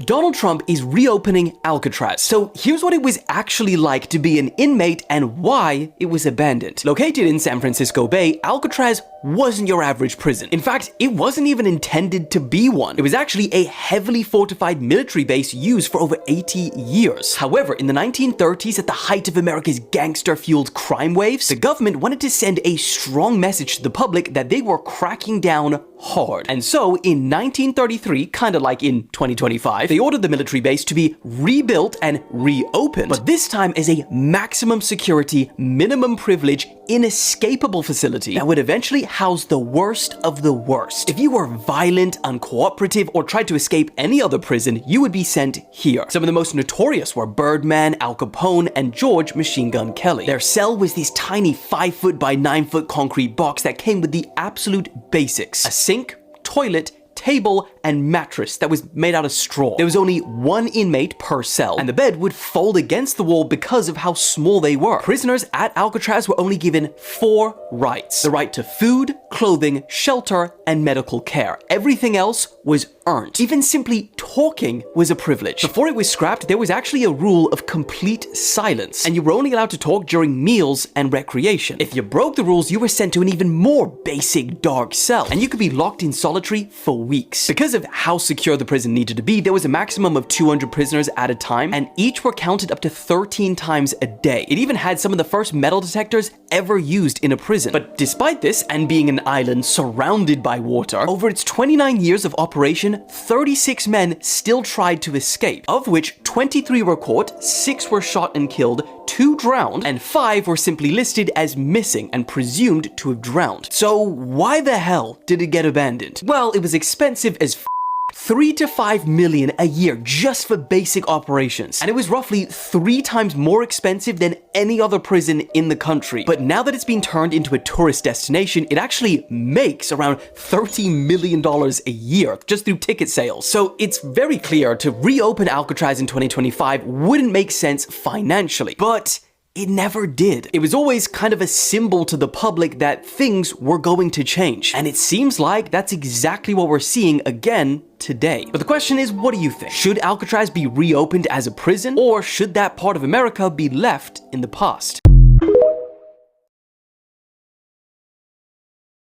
Donald Trump is reopening Alcatraz. So here's what it was actually like to be an inmate and why it was abandoned. Located in San Francisco Bay, Alcatraz wasn't your average prison. In fact, it wasn't even intended to be one. It was actually a heavily fortified military base used for over 80 years. However, in the 1930s, at the height of America's gangster-fueled crime waves, the government wanted to send a strong message to the public that they were cracking down hard. And so, in 1933, kind of like in 2025, they ordered the military base to be rebuilt and reopened, but this time as a maximum security, minimum privilege, inescapable facility that would eventually house the worst of the worst. If you were violent, uncooperative, or tried to escape any other prison, you would be sent here. Some of the most notorious were Birdman, Al Capone, and George Machine Gun Kelly. Their cell was this tiny 5-foot by 9-foot concrete box that came with the absolute basics: a sink, toilet, table, and mattress that was made out of straw. There was only one inmate per cell, and the bed would fold against the wall because of how small they were. Prisoners at Alcatraz were only given 4 rights: the right to food, clothing, shelter, and medical care. Everything else was earned. Even simply talking was a privilege. Before it was scrapped, there was actually a rule of complete silence, and you were only allowed to talk during meals and recreation. If you broke the rules, you were sent to an even more basic dark cell, and you could be locked in solitary for weeks. Because of how secure the prison needed to be, there was a maximum of 200 prisoners at a time, and each were counted up to 13 times a day. It even had some of the first metal detectors ever used in a prison. But despite this, and being an island surrounded by water, over its 29 years of operation, 36 men still tried to escape, of which 23 were caught, 6 were shot and killed, 2 drowned, and 5 were simply listed as missing and presumed to have drowned. So why the hell did it get abandoned? Well, it was expensive as $3 to $5 million a year just for basic operations. And it was roughly 3 times more expensive than any other prison in the country. But now that it's been turned into a tourist destination, it actually makes around $30 million a year just through ticket sales. So it's very clear to reopen Alcatraz in 2025 wouldn't make sense financially. But it never did. It was always kind of a symbol to the public that things were going to change. And it seems like that's exactly what we're seeing again today. But the question is, what do you think? Should Alcatraz be reopened as a prison, or should that part of America be left in the past?